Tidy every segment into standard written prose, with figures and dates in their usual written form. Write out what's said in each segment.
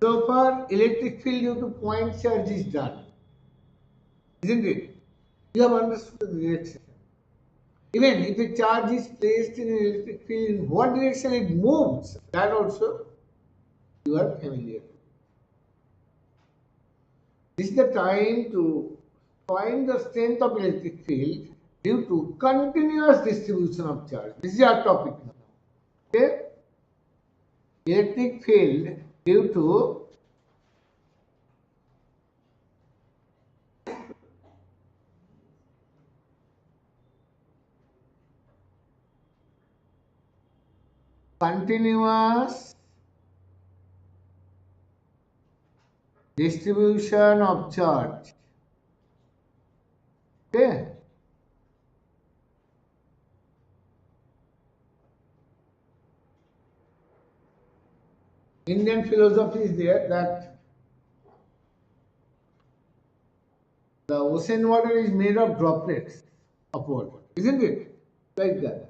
So far, electric field due to point charge is done, isn't it? You have understood the relaxation. Even if a charge is placed in an electric field, in what direction it moves, that also you are familiar. This is the time to find the strength of electric field due to continuous distribution of charge. This is our topic now. Okay? Electric field due to continuous distribution of charge. Okay? Indian philosophy is there that the ocean water is made of droplets of water, isn't it? Like that.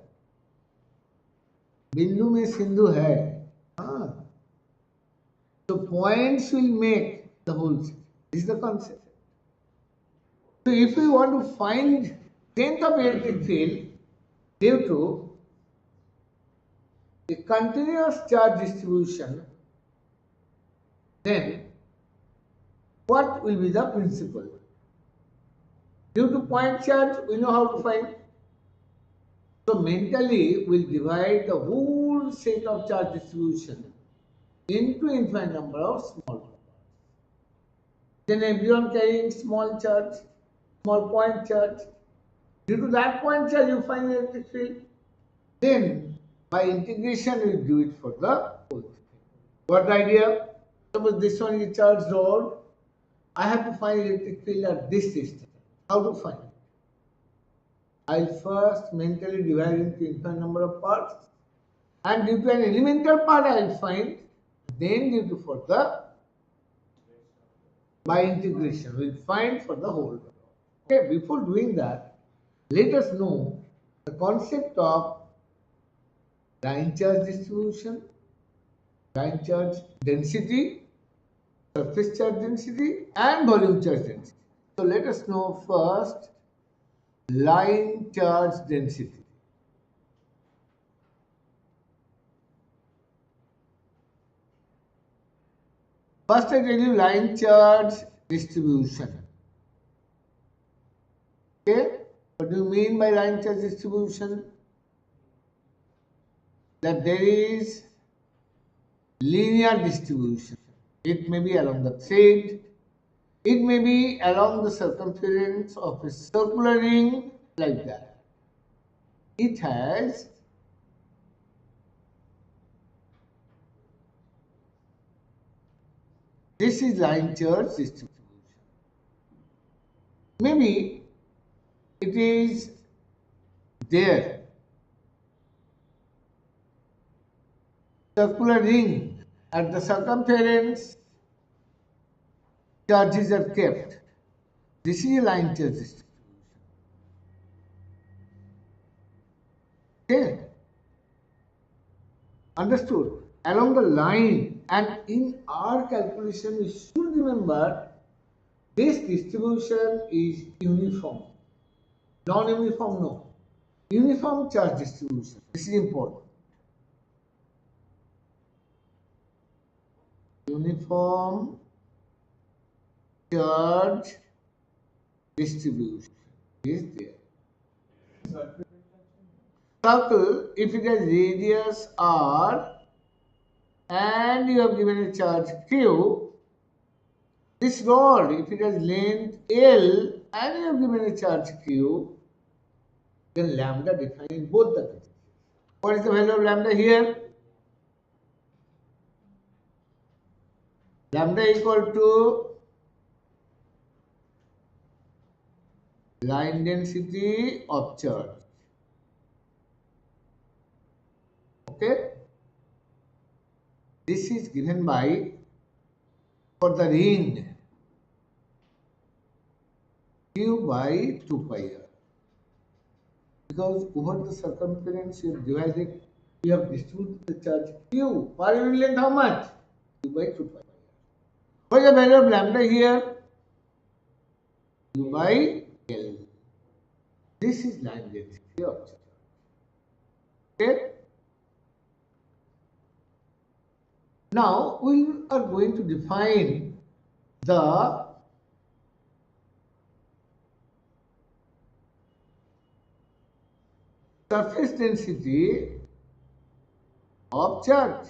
बिंदु में सिंधु है. हाँ. So points will make the whole thing. This is the concept. So if we want to find strength of electric field due to a continuous charge distribution, then what will be the principle? Due to point charge, we know how to find. So mentally, we'll divide the whole set of charge distribution into infinite number of small parts. Then everyone carrying small charge, small point charge. Due to that point charge, you find electric field. Then, by integration, we do it for the whole thing. What the idea? Suppose this one is a charged rod. I have to find electric field at this distance. How to find it? I'll first mentally divide into infinite number of parts, and due to an elemental part I'll find, then due to for the by integration we'll find for the whole. Okay, before doing that, let us know the concept of line charge distribution, line charge density, surface charge density, and volume charge density. So let us know first line charge density. First I tell you line charge distribution. Okay? What do you mean by line charge distribution? That there is linear distribution. It may be along the thread, it may be along the circumference of a circular ring, like that. It has this is line charge distribution. Maybe it is there. Circular ring at the circumference charges are kept. This is a line charge distribution. Okay? Understood? Along the line, and in our calculation we should remember this distribution is uniform. Non-uniform, no. Uniform charge distribution. This is important. Uniform charge distribution is there. Circle, if it has radius r and you have given a charge q, this rod, if it has length l and you have given a charge q, then lambda defined in both the cases. What is the value of lambda here? Lambda equal to line density of charge. Okay? This is given by, for the ring, q by 2 pi r. Because over the circumference you have divided, you have distributed the charge q. Per unit length how much? Q by 2 pi r. What is the value of lambda here? U by L. This is line density of charge. Okay. Now we are going to define the surface density of charge.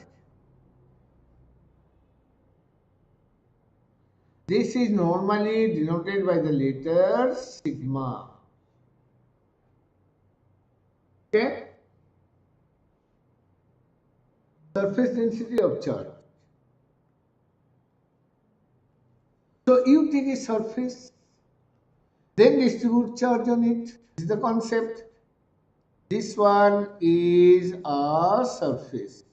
This is normally denoted by the letter sigma. Okay? Surface density of charge. So you take a surface, then distribute charge on it. This is the concept. This one is a surface.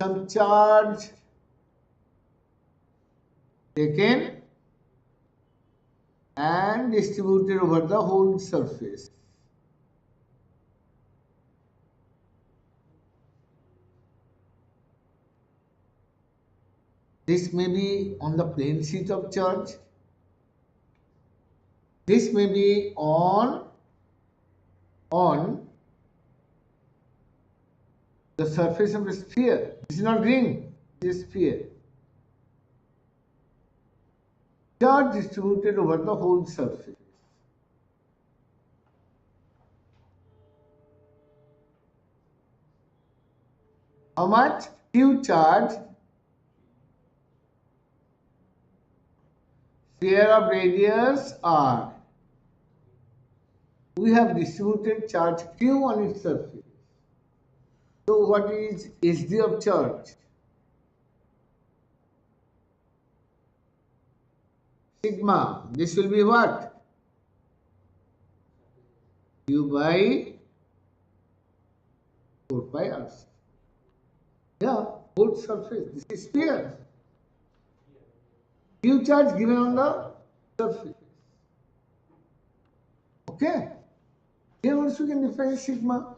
Some charge taken and distributed over the whole surface. This may be on the plane sheet of charge. This may be on the surface of a sphere. This is not ring, this is sphere. Charge distributed over the whole surface. How much? Q charge, sphere of radius R. We have distributed charge Q on its surface. So what is SD of charge? Sigma. This will be what? Q by 4 pi R. Yeah, whole surface. This is sphere. Q charge given on the surface. Okay. Here also you can define sigma.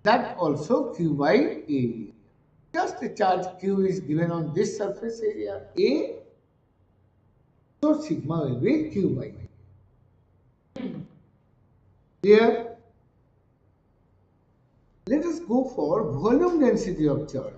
That also Q by area. Just the charge Q is given on this surface area A. So sigma will be Q by A. Here, let us go for volume density of charge.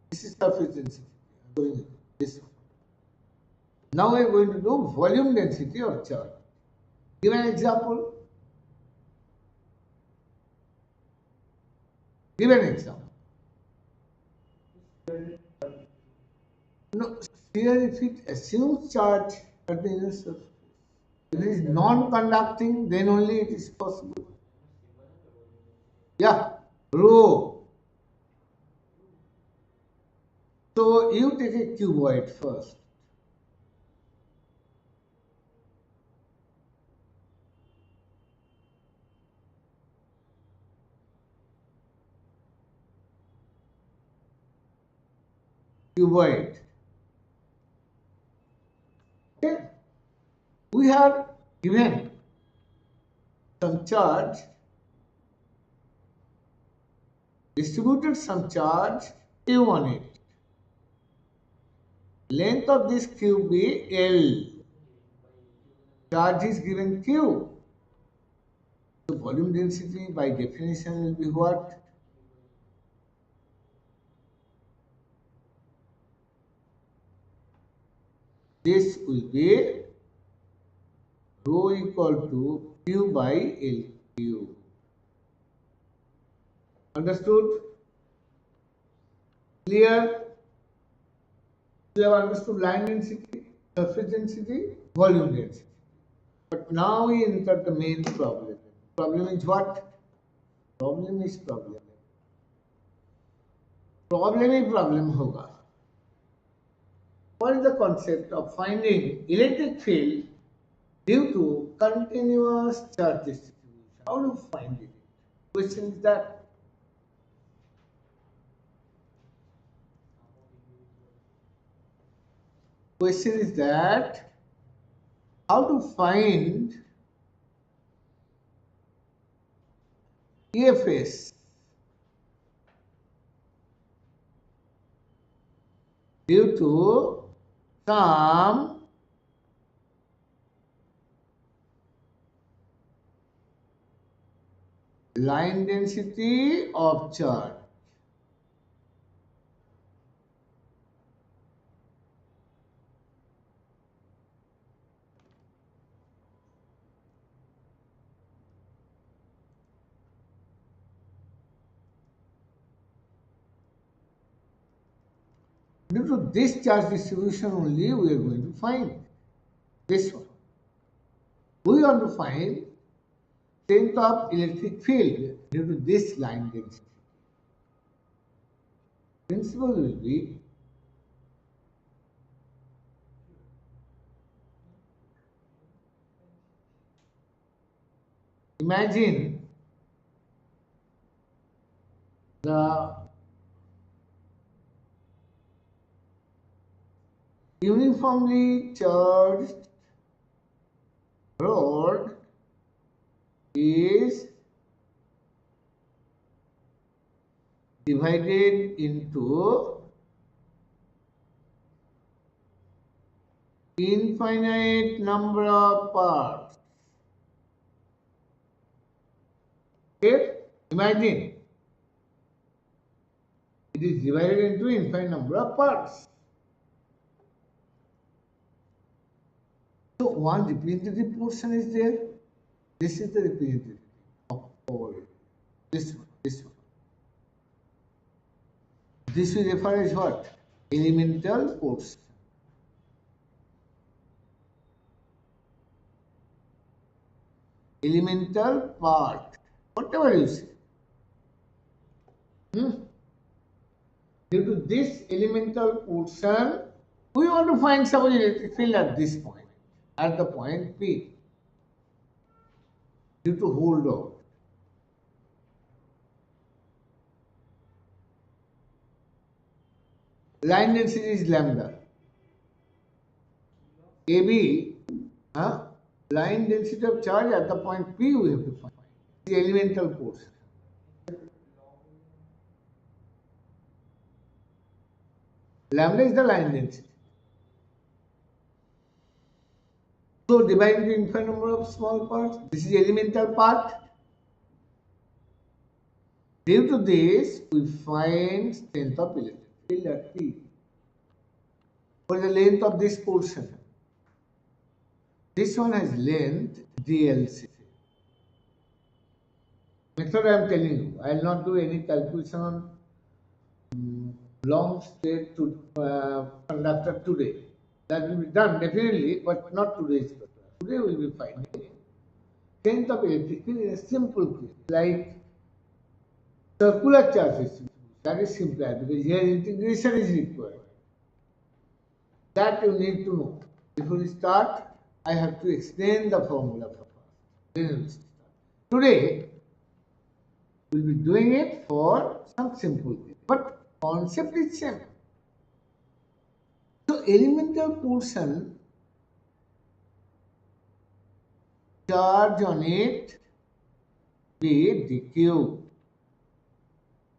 This is surface density. I'm going this one. Now we are going to do volume density of charge. Give an example. Give an example. No, here if it assumes charge at the inner surface, if it is non-conducting, then only it is possible. Yeah, rho. So you take a cuboid first. Cuboid. Okay. We have given some charge, distributed some charge Q on it. Length of this cube be L. Charge is given Q. So volume density by definition will be what? This will be rho equal to Q by L cube. Understood? Clear? You have understood line density, surface density, volume density. But now we enter the main problem. Problem is what? Problem is problem. Problem he problem होगा. What is the concept of finding electric field due to continuous charge distribution. How do you find it? Question is that question is that how to find EFS due to some line density of charge. Due to this charge distribution only, we are going to find this one. We want to find strength of electric field due to this line density. Principle will be imagine the uniformly charged rod is divided into infinite number of parts. Okay? Imagine it is divided into infinite number of parts. So one representative portion is there. This is the representative of all. This one, this one. This we refer as what? Elemental portion. Elemental part. Whatever you say. Due to this elemental portion, we want to find some electric field at this point, at the point P, due to hold out. Line density is lambda. AB, line density of charge at the point P we have to find. The elemental portion. Lambda is the line density. So divided into infinite number of small parts. This is the elemental part. Due to this, we find strength of electric field at P. What is the length of this portion? This one has length DLC. Method I am telling you. I will not do any calculation on long straight to conductor today. That will be done definitely, but not today's class. Today we will be finding strength of electric field in a simple case, like circular charge distribution. That is simpler because here integration is required. That you need to know. Before we start, I have to explain the formula first. Then we will start. Today, we will be doing it for some simple case. But concept is same. So elemental portion, charge on it be dq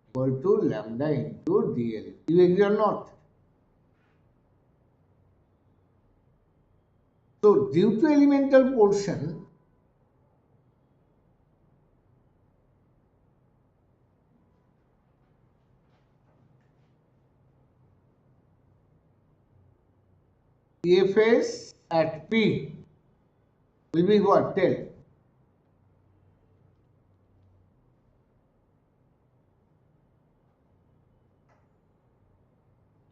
equal to lambda into dl. You agree or not? So due to elemental portion, EFS at P will be what? Tell.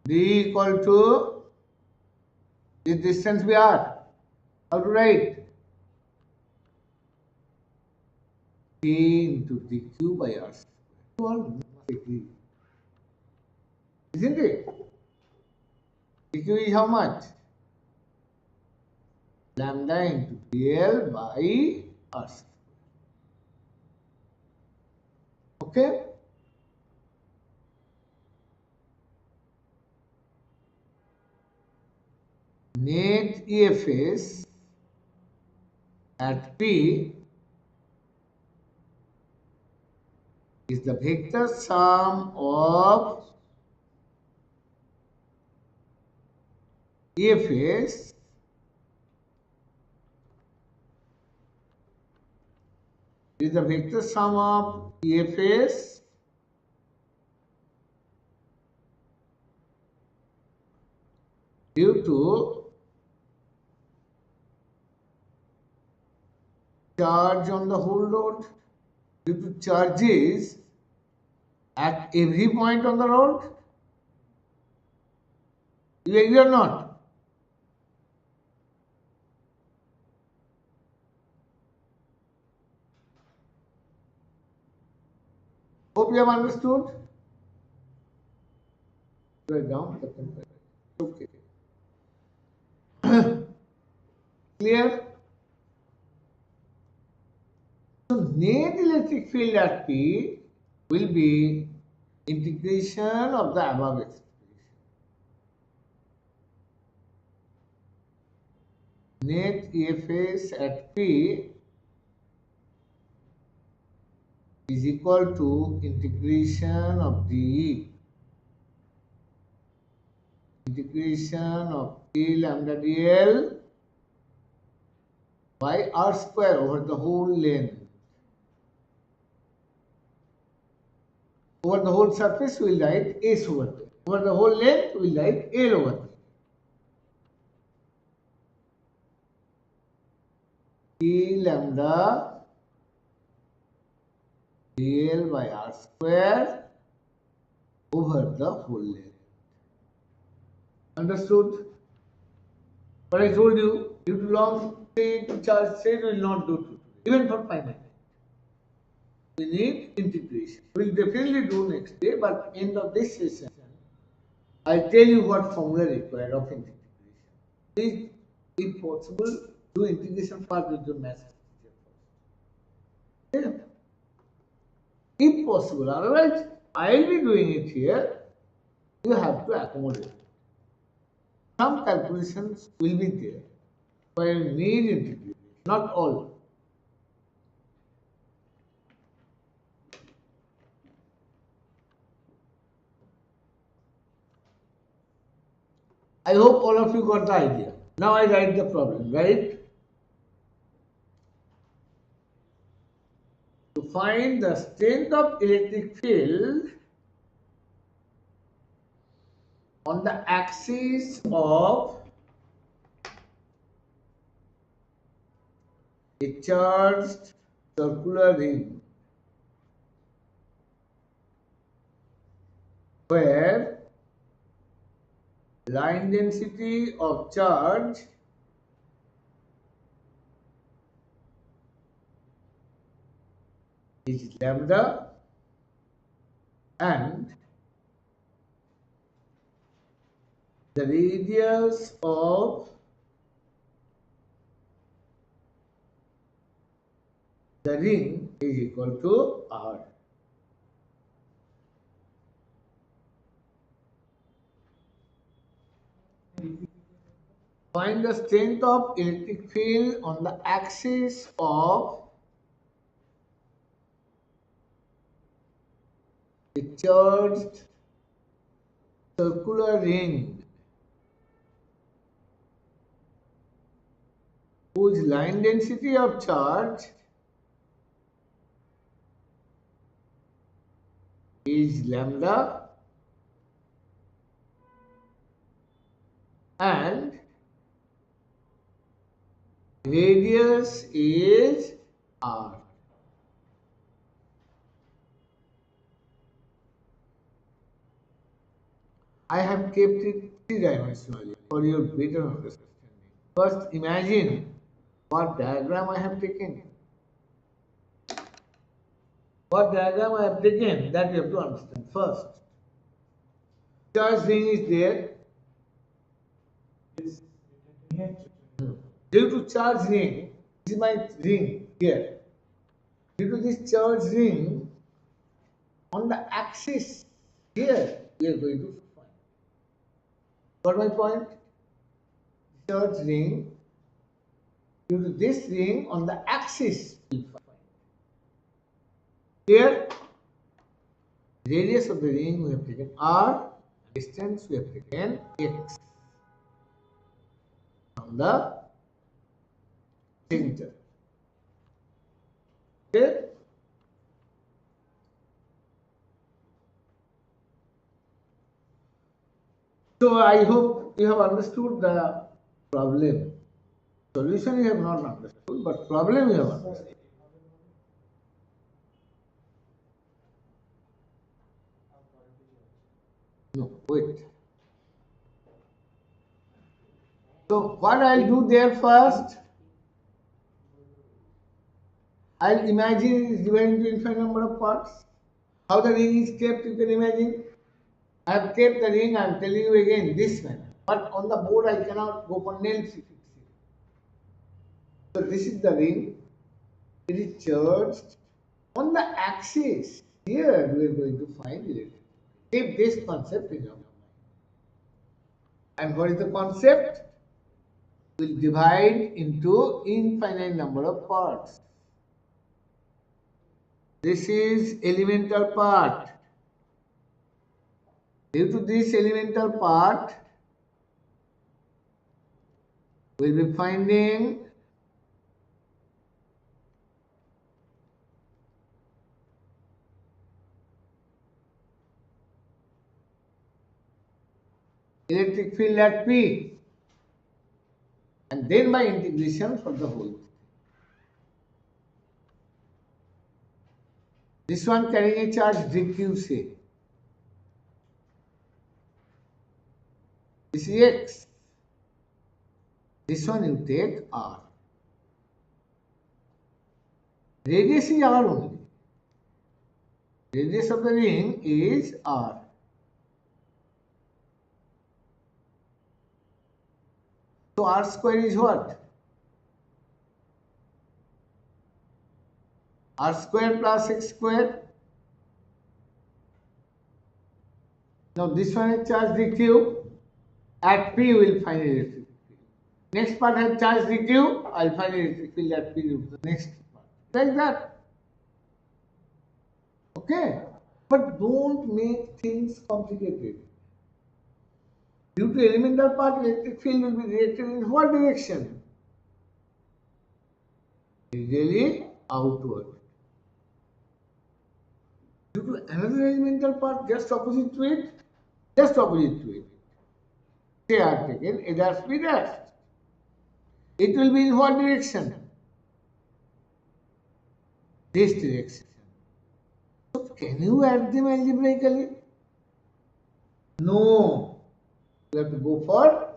D equal to this distance we are. How to write? K into dq by r square. You all must agree. Isn't it? dq is how much? lambda into dl by r. Okay? Net EFS at P is the vector sum of EFS is the vector sum of EFS due to charge on the whole road, due to charges at every point on the road. You agree or not? Hope you have understood. Write down. Okay. Clear? So net electric field at P will be integration of the above expression. Net EFS at P is equal to integration of DE. Integration of P lambda dl by r square over the whole length. Over the whole surface we will write S over there. Over the whole length we will write L over there. P lambda dl by r square over the whole length. Understood? But I told you, due to long state charge state, we will not do today, even for finite. We need integration. We will definitely do next day, but end of this session, I'll tell you what formula required of integration. Please, if possible, do integration part with your math teacher first. If possible, otherwise, I'll be doing it here. You have to accommodate. Some calculations will be there, but you need integration, not all. I hope all of you got the idea. Now I write the problem, right? To find the strength of electric field on the axis of a charged circular ring where line density of charge is lambda and the radius of the ring is equal to r. Find the strength of electric field on the axis of a charged circular ring whose line density of charge is lambda and radius is r. I have kept it three-dimensionally for your better understanding. First, imagine what diagram I have taken. What diagram I have taken, that you have to understand first. Charge ring is there. Due to charge ring, this is my ring here. Due to this charge ring on the axis here, we are going to find. Got my point? Charge ring, due to this ring on the axis, we will find. Here, radius of the ring we have taken r, distance we have taken x from the center. Okay? So I hope you have understood the problem. Solution you have not understood, but problem you have understood. No, wait. So what I'll do there first, I'll imagine it is divided into infinite number of parts. How the ring is kept, you can imagine. I have kept the ring, I am telling you again, this manner. But on the board I cannot go for nails to fix it. So this is the ring. It is charged on the axis. Here we are going to find electricity. Keep this concept in your mind. And what is the concept? We'll divide into infinite number of parts. This is elemental part. Due to this elemental part, we'll be finding electric field at P, and then by integration for the whole thing. This one carrying a charge dq, say. This is x. This one you take r. Radius is r only. Radius of the ring is r. So r square is what? R square plus x square. Now this one is charge dq. At P we will find electric field. Next part has charge dq. I will find electric field at P. The next part. Like that. Okay? But don't make things complicated. Due to elemental part, electric field will be directed in what direction? Really outward. Due to another elemental part just opposite to it, say I have taken A dash B dash. It will be in what direction? This direction. So can you add them algebraically? No. You have to go for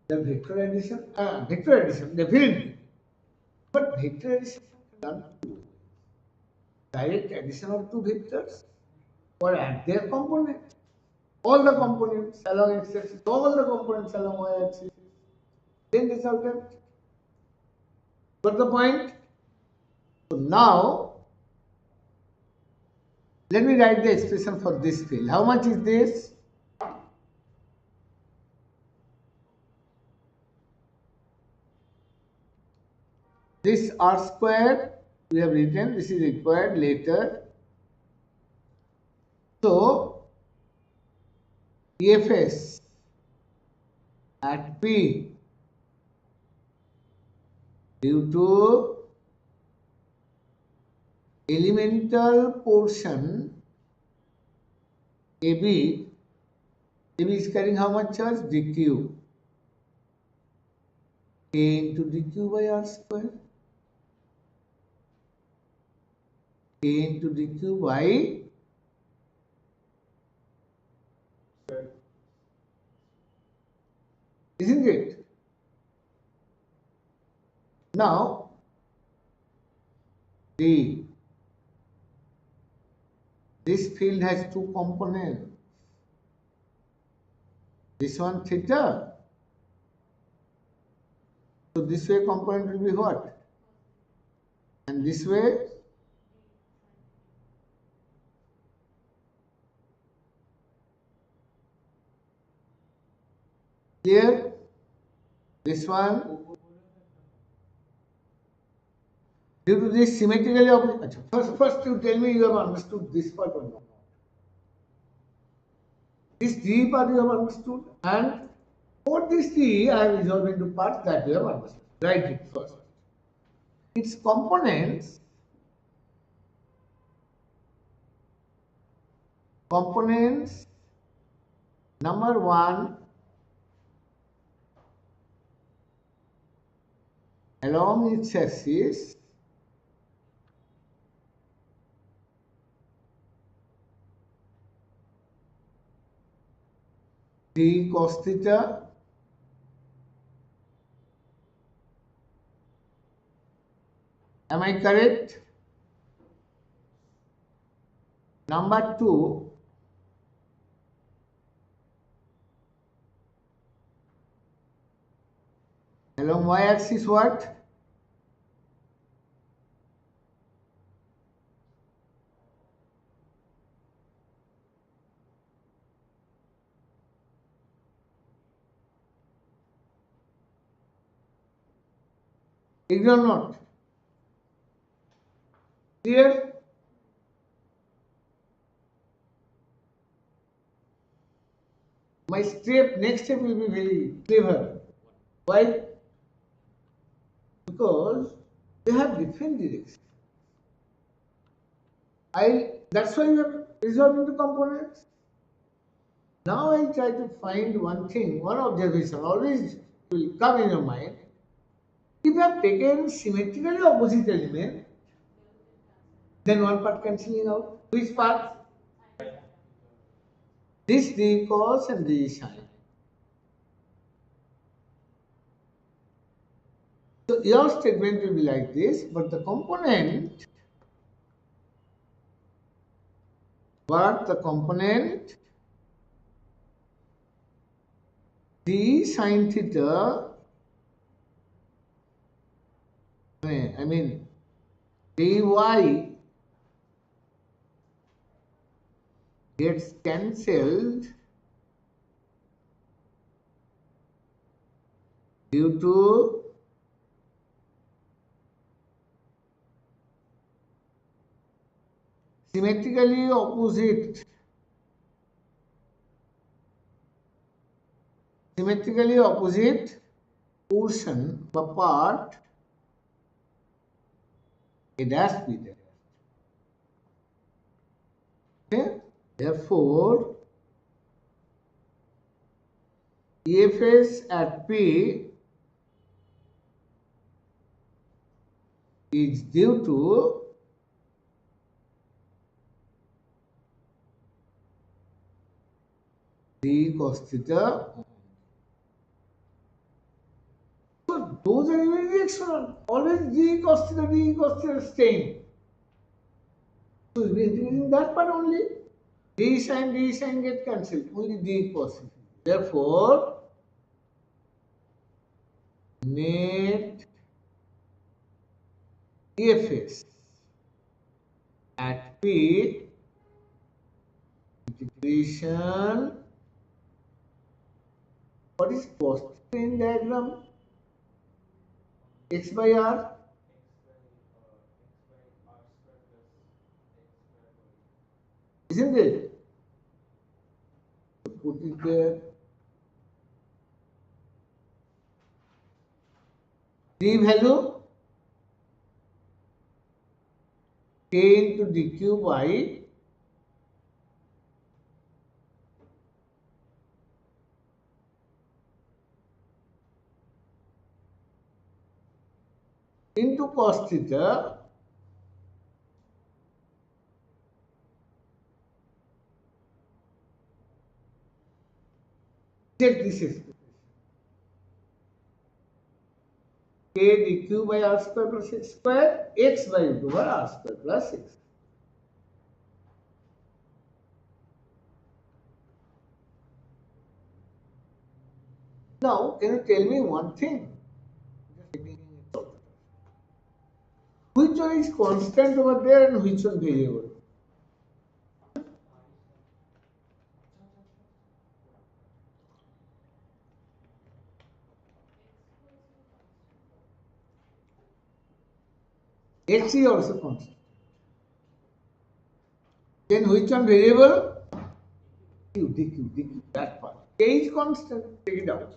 the vector addition. Definitely. But vector addition is done two ways. Direct addition of two vectors or add their components. All the components along x-axis, all the components along y-axis. Then resultant. Got the point? So now, let me write the expression for this field. How much is this? This r square we have written, this is required later. So, EFS at P due to elemental portion AB is carrying how much charge? dq. A into dq by r square. A into dq by isn't it? Now, D. This field has two components. This one theta So this way component will be what? And this way, clear? This one, due to this symmetrically opposite. First you tell me you have understood this part or not. This D part you have understood, and for this D I have resolved into parts that you have understood. Write it first. Its components number 1 along its axis d cos theta am I correct? Number 2 along y axis what? Ignore not. Clear? My next step will be very clever. Why? Because they have different directions. That's why we are resolving the components. Now I try to find one thing, one observation, always will come in your mind. If you have taken symmetrically opposite element, then one part cancelling out. Which part? This d cos and d sin. So your statement will be like this, but the component d sin theta, I mean dy gets cancelled due to symmetrically opposite portion the part A dash B dash. Okay? Therefore, EFS at P is due to d cos theta. So those are unidirectional. Always d cos theta staying. So we are using that part only. D sin get cancelled. Only d cos theta. Therefore, net EFS at P integration. What is cos theta in diagram? X by R. Isn't it? Put it there. D value k into dq by into cos theta check this expression k dq by r square plus x square x by root over r square plus x. Now can you tell me one thing? one is constant over there and which one variable? X is also constant. Then which one variable? DQ, that part. K is constant, take it out.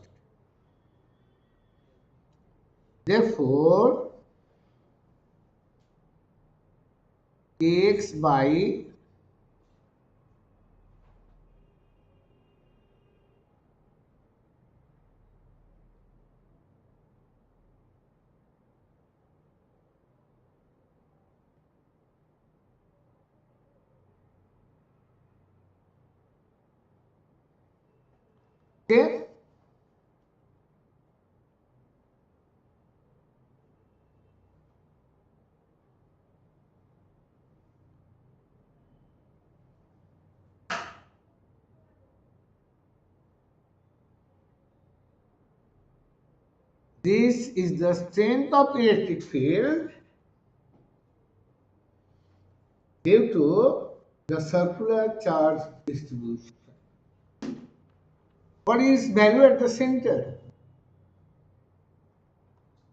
Therefore, Kx by okay. This is the strength of electric field due to the circular charge distribution. What is value at the center?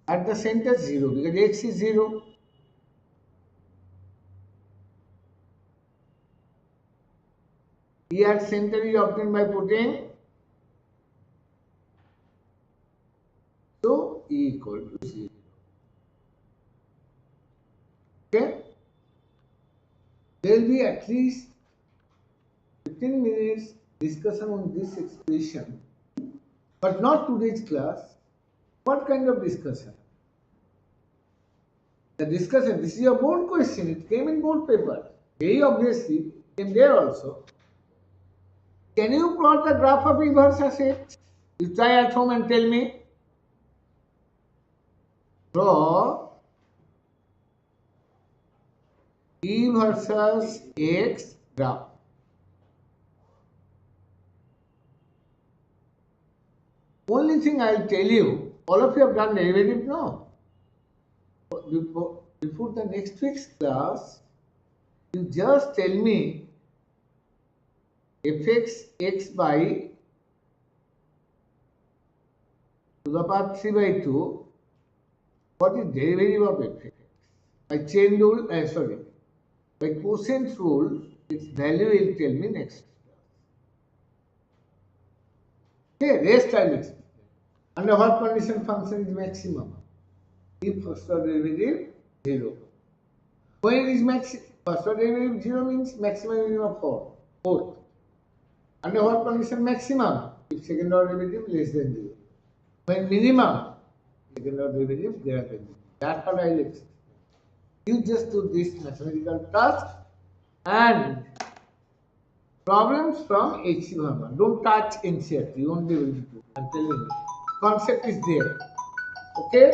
At the center 0 because X is 0. E at center is obtained by putting so E equal to 0. Okay? There will be at least 15 minutes discussion on this expression, but not today's class. What kind of discussion? The discussion, this is a board question, it came in board paper. Very obviously, came there also. Can you plot the graph of E versus X? You try at home and tell me. Draw E versus X graph. Only thing I will tell you, all of you have done derivative now. Before the next week's class, you just tell me fx x by to the power 3 by 2, what is derivative of fx? By chain rule, by quotient rule, its value will tell me next class. Okay, rest I will explain. Under what condition function is maximum? If first order derivative 0. When it is first order derivative 0 means maximum minimum of 4. Under what condition maximum? If second order derivative less than 0. When minimum, second order derivative greater than 0. That's what I will explain. You just do this mathematical task and problems from H.C. Verma. Don't touch NCERT. You won't be able to do. I'm telling you. Concept is there. Okay?